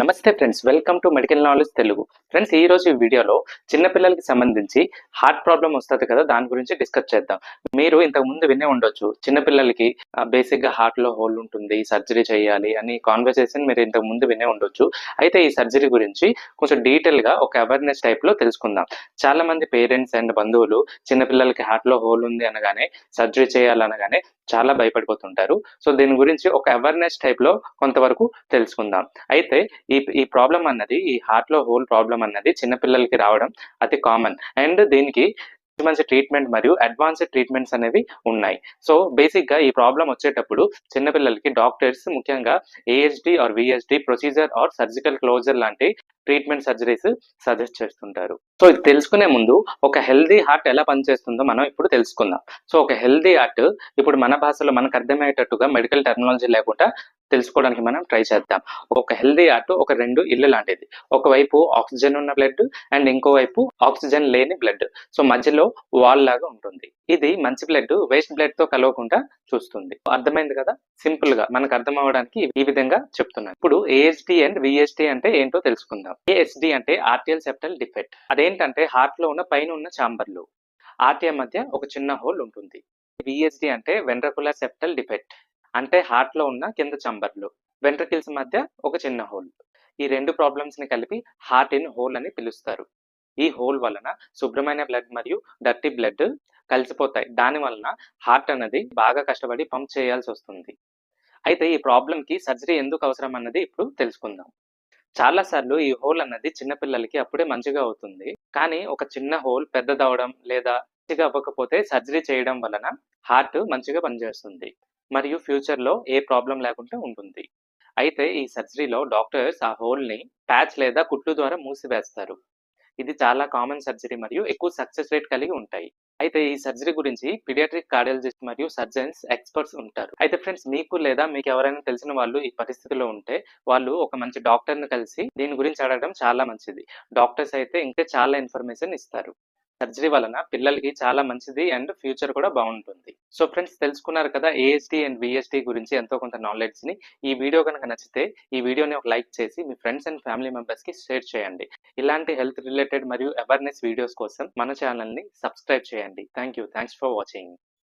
నమస్తే friends, welcome to medical knowledge Telugu. Friends, ఈ రోజు ఈ వీడియోలో చిన్నపిల్లలకి సంబంధించి హార్ట్ ప్రాబ్లం వస్తుంది కదా, దాని గురించి డిస్కస్ చేద్దాం. మీరు ఇంతకు ముందు వినే ఉండొచ్చు, చిన్నపిల్లలకి బేసిక్ గా హార్ట్ లో హోల్ ఉంటుంది, సర్జరీ చేయాలి అని కాన్వర్సేషన్ మీరు ఇంతకు ముందు వినే ఉండొచ్చు. అయితే ఈ సర్జరీ గురించి కొంచెం డీటెయిల్ గా ఒక అవేర్నెస్ టైప్ లో తెలుసుకుందాం. చాలా మంది పేరెంట్స్ అండ్ బంధువులు చిన్నపిల్లలకి హార్ట్ లో హోల్ ఉంది అనగానే, సర్జరీ చేయాలనగానే చాలా భయపడిపోతుంటారు. సో దీని గురించి ఒక అవేర్నెస్ టైప్ లో కొంతవరకు తెలుసుకుందాం. అయితే ఈ ప్రాబ్లం అన్నది, ఈ హార్ట్ లో హోల్ ప్రాబ్లం అన్నది చిన్నపిల్లలకి రావడం అతి కామన్. అండ్ దీనికి మంచి ట్రీట్మెంట్ మరియు అడ్వాన్స్డ్ ట్రీట్మెంట్స్ అనేవి ఉన్నాయి. సో బేసిక్ గా ఈ ప్రాబ్లం వచ్చేటప్పుడు చిన్నపిల్లలకి డాక్టర్స్ ముఖ్యంగా ASD or VSD procedure or surgical closure లాంటి ట్రీట్మెంట్ సర్జరీస్ సజెస్ట్ చేస్తుంటారు. సో ఇది తెలుసుకునే ముందు ఒక హెల్దీ హార్ట్ ఎలా పనిచేస్తుందో మనం ఇప్పుడు తెలుసుకుందాం. సో ఒక హెల్దీ హార్ట్ ఇప్పుడు మన భాషలో మనకు అర్థమయ్యేటట్టుగా మెడికల్ టెర్మినాలజీ లేకుండా తెలుసుకోవడానికి మనం ట్రై చేద్దాం. ఒక హెల్దీ హార్ట్ ఒక రెండు ఇల్లు లాంటిది. ఒకవైపు ఆక్సిజన్ ఉన్న బ్లడ్ అండ్ ఇంకోవైపు ఆక్సిజన్ లేని బ్లడ్. సో మధ్యలో వాల్ లాగా ఉంటుంది. ఇది మంచి బ్లడ్ వేస్ట్ బ్లడ్ తో కలవకుండా చూస్తుంది. అర్థమైంది కదా, సింపుల్ గా మనకు అర్థం అవ్వడానికి ఈ విధంగా చెప్తున్నాను. ఇప్పుడు ఏఎస్డి అండ్ విఎస్డి అంటే ఏంటో తెలుసుకుందాం. ఏఎస్డి అంటే ఆర్టియల్ సెప్టల్ డిఫెక్ట్. అదేంటంటే హార్ట్ లో ఉన్న పైన ఉన్న ఛాంబర్లు ఆర్టియా మధ్య ఒక చిన్న హోల్ ఉంటుంది. విఎస్డి అంటే వెంట్రకులర్ సెప్టల్ డిఫెక్ట్, అంటే హార్ట్ లో ఉన్న కింద చంబర్లు వెంట్రికల్స్ మధ్య ఒక చిన్న హోల్. ఈ రెండు ప్రాబ్లమ్స్ ని కలిపి హార్ట్ ఇన్ హోల్ అని పిలుస్తారు. ఈ హోల్ వలన శుభ్రమైన బ్లడ్ మరియు డర్టీ బ్లడ్ కలిసిపోతాయి. దాని వలన హార్ట్ అన్నది బాగా కష్టపడి పంప్ చేయాల్సి వస్తుంది. అయితే ఈ ప్రాబ్లం కి సర్జరీ ఎందుకు అవసరం అన్నది ఇప్పుడు తెలుసుకుందాం. చాలా సార్లు ఈ హోల్ అన్నది చిన్నపిల్లలకి అప్పుడే మంచిగా అవుతుంది. కానీ ఒక చిన్న హోల్ పెద్దదవడం లేదా మంచిగా అవ్వకపోతే సర్జరీ చేయడం వలన హార్ట్ మంచిగా పనిచేస్తుంది మరియు ఫ్యూచర్ లో ఏ ప్రాబ్లం లేకుండా ఉంటుంది. అయితే ఈ సర్జరీలో డాక్టర్స్ ఆ హోల్ ని ప్యాచ్ లేదా కుట్లు ద్వారా మూసివేస్తారు. ఇది చాలా కామన్ సర్జరీ మరియు ఎక్కువ సక్సెస్ రేట్ కలిగి ఉంటాయి. అయితే ఈ సర్జరీ గురించి పీడియాట్రిక్ కార్డియాలజిస్ట్ మరియు సర్జన్స్ ఎక్స్పర్ట్స్ ఉంటారు. అయితే ఫ్రెండ్స్, మీకు లేదా మీకు ఎవరైనా తెలిసిన వాళ్ళు ఈ పరిస్థితిలో ఉంటే వాళ్ళు ఒక మంచి డాక్టర్ ని కలిసి దీని గురించి అడగడం చాలా మంచిది. డాక్టర్స్ అయితే ఇంకా చాలా ఇన్ఫర్మేషన్ ఇస్తారు. సర్జరీ వలన పిల్లలకి చాలా మంచిది అండ్ ఫ్యూచర్ కూడా బాగుంటుంది. సో ఫ్రెండ్స్, తెలుసుకున్నారు కదా ఏఎస్డి అండ్ విఎస్డి గురించి ఎంతో కొంత నాలెడ్జ్ ని. ఈ వీడియో కనుక నచ్చితే ఈ వీడియోని ఒక లైక్ చేసి మీ ఫ్రెండ్స్ అండ్ ఫ్యామిలీ మెంబర్స్ కి షేర్ చేయండి. ఇలాంటి హెల్త్ రిలేటెడ్ మరియు అవేర్నెస్ వీడియోస్ కోసం మన ఛానల్ ని సబ్స్క్రైబ్ చేయండి. Thanks for watching.